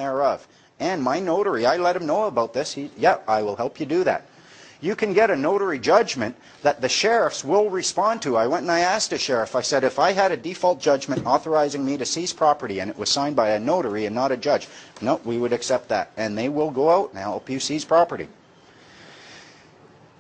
thereof. And my notary, I let him know about this. Yeah, I will help you do that. You can get a notary judgment that the sheriffs will respond to. I went and I asked a sheriff, I said, if I had a default judgment authorizing me to seize property and it was signed by a notary and not a judge, no, we would accept that. And they will go out and help you seize property.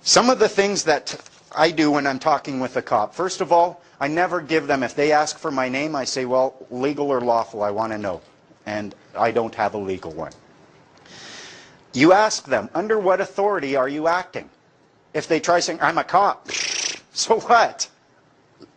Some of the things that I do when I'm talking with a cop, first of all, I never give them, if they ask for my name, I say, well, legal or lawful, I want to know. And I don't have a legal one. You ask them, under what authority are you acting? If they try saying, I'm a cop, so what?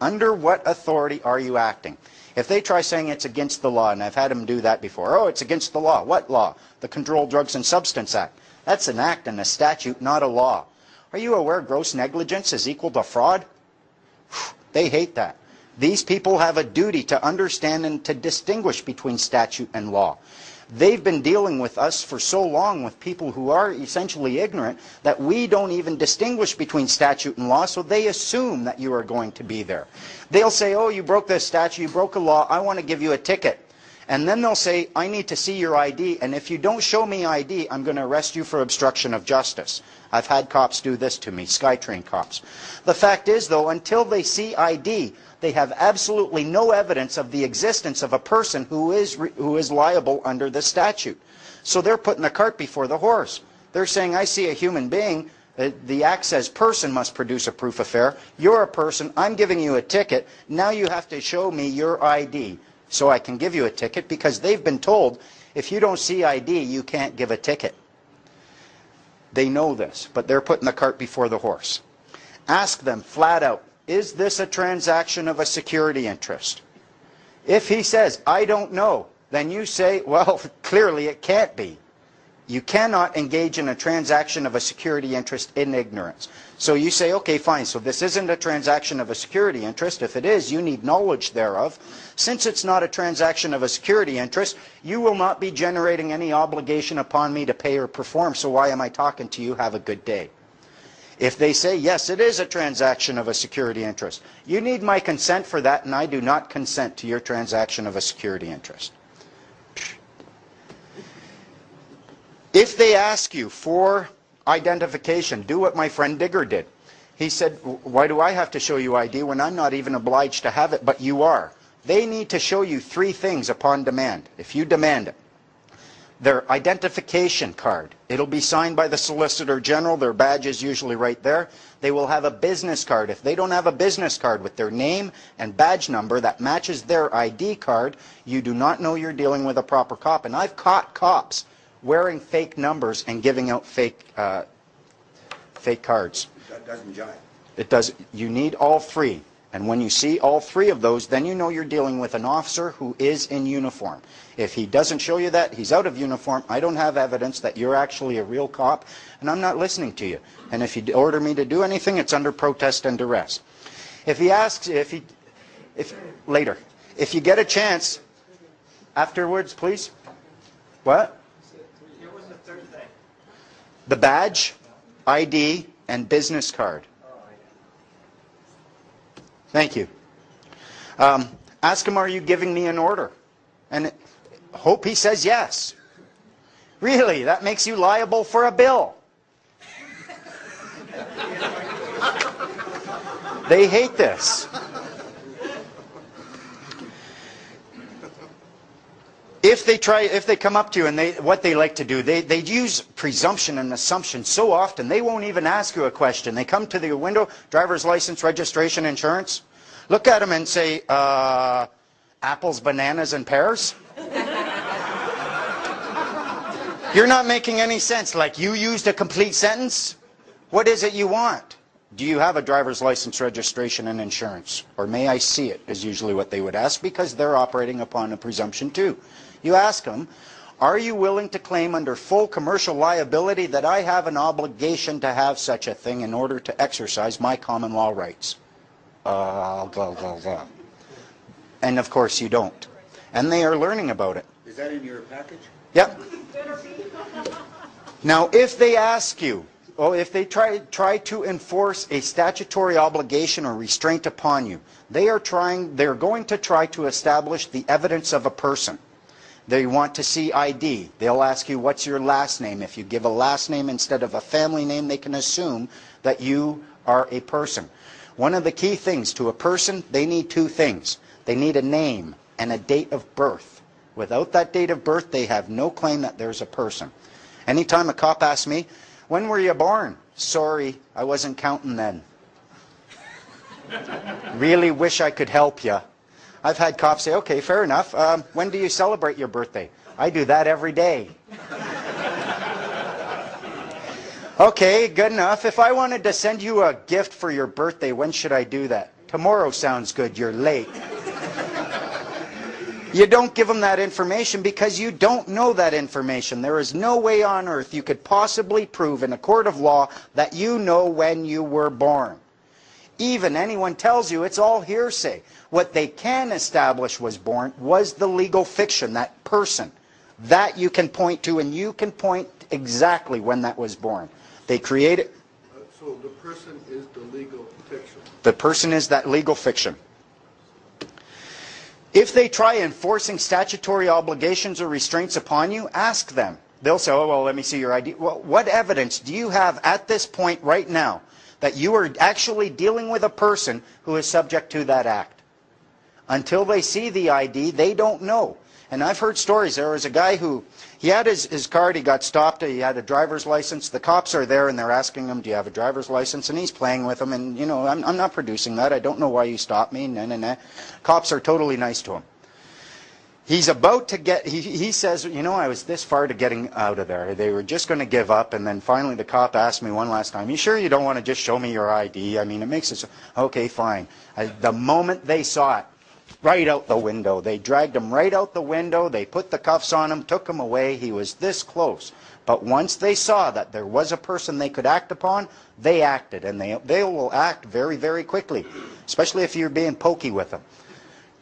Under what authority are you acting? If they try saying it's against the law, and I've had them do that before, oh, it's against the law. What law? The Controlled Drugs and Substance Act. That's an act and a statute, not a law. Are you aware gross negligence is equal to fraud? They hate that. These people have a duty to understand and to distinguish between statute and law. They've been dealing with us for so long with people who are essentially ignorant that we don't even distinguish between statute and law, so they assume that you are going to be there. They'll say, oh, you broke this statute, you broke a law, I want to give you a ticket. And then they'll say, I need to see your ID, and if you don't show me ID, I'm going to arrest you for obstruction of justice. I've had cops do this to me, SkyTrain cops. The fact is, though, until they see ID, they have absolutely no evidence of the existence of a person who is liable under the statute. So they're putting the cart before the horse. They're saying, I see a human being. The act says person must produce a proof of fare. You're a person. I'm giving you a ticket. Now you have to show me your ID so I can give you a ticket, because they've been told if you don't see ID, you can't give a ticket. They know this, but they're putting the cart before the horse. Ask them flat out, is this a transaction of a security interest? If he says, I don't know, then you say, well, clearly it can't be. You cannot engage in a transaction of a security interest in ignorance. So you say, okay, fine, so this isn't a transaction of a security interest. If it is, you need knowledge thereof. Since it's not a transaction of a security interest, you will not be generating any obligation upon me to pay or perform, so why am I talking to you? Have a good day. If they say, yes, it is a transaction of a security interest, you need my consent for that, and I do not consent to your transaction of a security interest. If they ask you for identification, do what my friend Digger did. He said, why do I have to show you ID when I'm not even obliged to have it, but you are? They need to show you 3 things upon demand, if you demand it. Their identification card. It'll be signed by the Solicitor General. Their badge is usually right there. They will have a business card. If they don't have a business card with their name and badge number that matches their ID card, you do not know you're dealing with a proper cop. And I've caught cops wearing fake numbers and giving out fake cards. That doesn't jive. It does. You need all 3. And when you see all 3 of those, then you know you're dealing with an officer who is in uniform. If he doesn't show you that, he's out of uniform. I don't have evidence that you're actually a real cop, and I'm not listening to you. And if you order me to do anything, it's under protest and duress. If he asks, later, if you get a chance, afterwards, please. What? What was the third thing? The badge, ID, and business card. Thank you. Ask him, are you giving me an order? And hope he says yes. Really, that makes you liable for a bill. They hate this. If they come up to you and what they like to do, they use presumption and assumption so often, they won't even ask you a question. They come to the window, driver's license, registration, insurance. Look at them and say, apples, bananas, and pears? You're not making any sense. Like, you used a complete sentence? What is it you want? Do you have a driver's license, registration, and insurance? Or may I see it, is usually what they would ask, because they're operating upon a presumption too. You ask them, are you willing to claim under full commercial liability that I have an obligation to have such a thing in order to exercise my common law rights? Blah, blah, blah. And of course you don't. And they are learning about it. Is that in your package? Yep. Now if they ask you, or if they try to enforce a statutory obligation or restraint upon you, they're going to try to establish the evidence of a person. They want to see ID. They'll ask you, what's your last name? If you give a last name instead of a family name, they can assume that you are a person. One of the key things to a person, they need two things. They need a name and a date of birth. Without that date of birth, they have no claim that there's a person. Anytime a cop asks me, when were you born? Sorry, I wasn't counting then. Really wish I could help you. I've had cops say, okay, fair enough. When do you celebrate your birthday? I do that every day. Okay, good enough. If I wanted to send you a gift for your birthday, when should I do that? Tomorrow sounds good. You're late. You don't give them that information because you don't know that information. There is no way on earth you could possibly prove in a court of law that you know when you were born. Even anyone tells you, it's all hearsay. What they can establish was born was the legal fiction, that person. That you can point to, and you can point exactly when that was born. They created... So the person is the legal fiction? The person is that legal fiction. If they try enforcing statutory obligations or restraints upon you, ask them. They'll say, oh, well, let me see your ID. Well, what evidence do you have at this point right now that you are actually dealing with a person who is subject to that act? Until they see the ID, they don't know. And I've heard stories. There was a guy who, he had his card, he got stopped, he had a driver's license. The cops are there and they're asking him, do you have a driver's license? And he's playing with them and, you know, I'm not producing that. I don't know why you stopped me. Nah, nah, nah. Cops are totally nice to him. He's about to get, he says, you know, I was this far to getting out of there. They were just going to give up, and then finally the cop asked me one last time, you sure you don't want to just show me your ID? I mean, it makes it so, okay, fine. The moment they saw it, right out the window. They dragged him right out the window. They put the cuffs on him, took him away. He was this close. But once they saw that there was a person they could act upon, they acted, and they will act very, very quickly, especially if you're being pokey with them.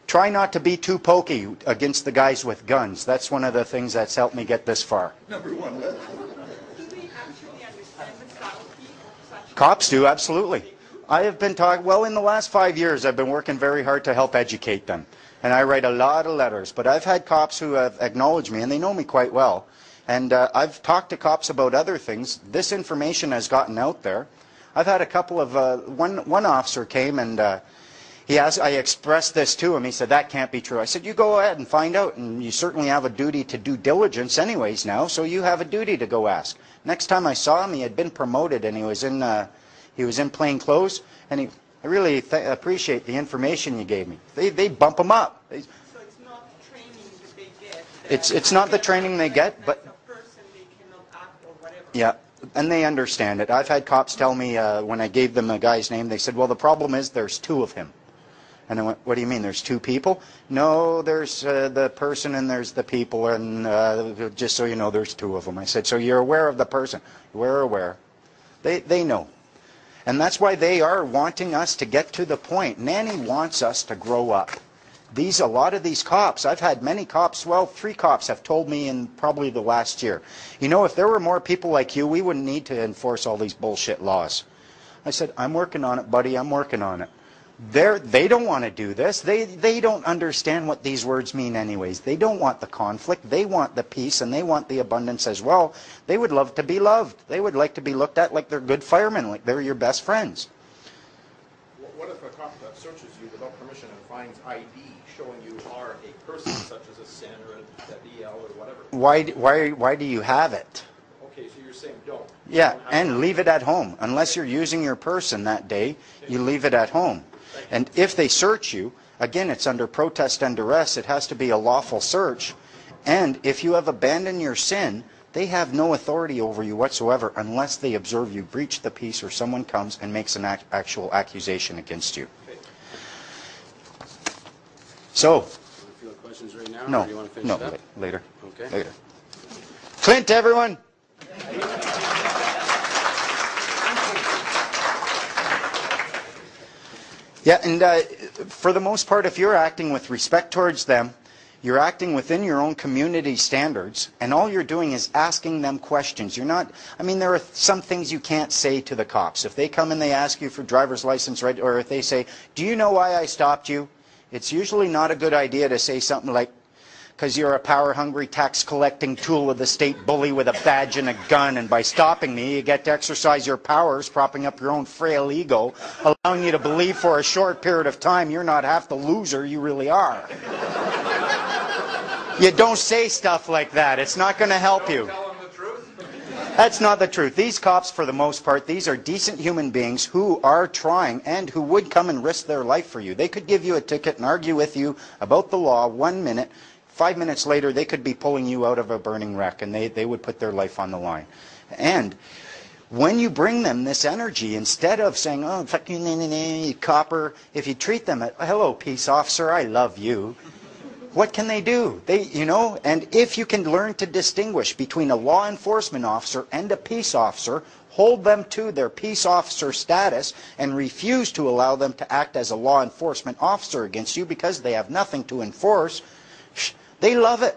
Try not to be too pokey against the guys with guns. That's one of the things that's helped me get this far. Number one. Do they actually understand the subtlety of such? Cops do, absolutely. I have been talking, well, in the last 5 years, I've been working very hard to help educate them. And I write a lot of letters. But I've had cops who have acknowledged me, and they know me quite well. And I've talked to cops about other things. This information has gotten out there. I've had a couple of, one officer came and he asked, I expressed this to him. He said, that can't be true. I said, you go ahead and find out. And you certainly have a duty to due diligence anyways now, so you have a duty to go ask. Next time I saw him, he had been promoted, and he was in plain clothes. And I really appreciate the information you gave me. They bump him up. So it's not training that they get. It's not the training they get, but... As a person, they cannot act or whatever. Yeah, and they understand it. I've had cops tell me when I gave them a guy's name, they said, well, the problem is there's two of him. And I went, what do you mean, there's two people? No, there's the person and there's the people, and just so you know, there's two of them. I said, so you're aware of the person? We're aware. They know. And that's why they are wanting us to get to the point. Nanny wants us to grow up. A lot of these cops, I've had many cops, well, 3 cops have told me in probably the last year, you know, if there were more people like you, we wouldn't need to enforce all these bullshit laws. I said, I'm working on it, buddy, I'm working on it. They don't want to do this. They don't understand what these words mean anyways. They don't want the conflict. They want the peace, and they want the abundance as well. They would love to be loved. They would like to be looked at like they're good firemen, like they're your best friends. What if a cop searches you without permission and finds ID showing you are a person such as a SIN or a DL or whatever? Why do you have it? Okay, so you're saying don't. Yeah, and leave it at home. Unless you're using your person that day, you leave it at home. And if they search you, again, it's under protest and duress. It has to be a lawful search. And if you have abandoned your sin, they have no authority over you whatsoever unless they observe you breach the peace or someone comes and makes an actual accusation against you. So, Field questions right now? no, Or do you want to finish no, it up? later. Okay. Later. Clint, everyone. Yeah, and for the most part, if you're acting with respect towards them, you're acting within your own community standards, and all you're doing is asking them questions. You're not, I mean, there are some things you can't say to the cops. If they come and they ask you for driver's license, right, or if they say, do you know why I stopped you? It's usually not a good idea to say something like, because you're a power-hungry, tax-collecting tool of the state bully with a badge and a gun, and by stopping me, you get to exercise your powers, propping up your own frail ego, allowing you to believe for a short period of time you're not half the loser you really are. You don't say stuff like that. It's not going to help you. That's not the truth. These cops, for the most part, these are decent human beings who are trying and who would come and risk their life for you. They could give you a ticket and argue with you about the law 1 minute. 5 minutes later, they could be pulling you out of a burning wreck, and they would put their life on the line. And when you bring them this energy, instead of saying, oh, fuck you, copper, if you treat them, hello, peace officer, I love you. What can they do? And if you can learn to distinguish between a law enforcement officer and a peace officer, hold them to their peace officer status and refuse to allow them to act as a law enforcement officer against you because they have nothing to enforce, they love it.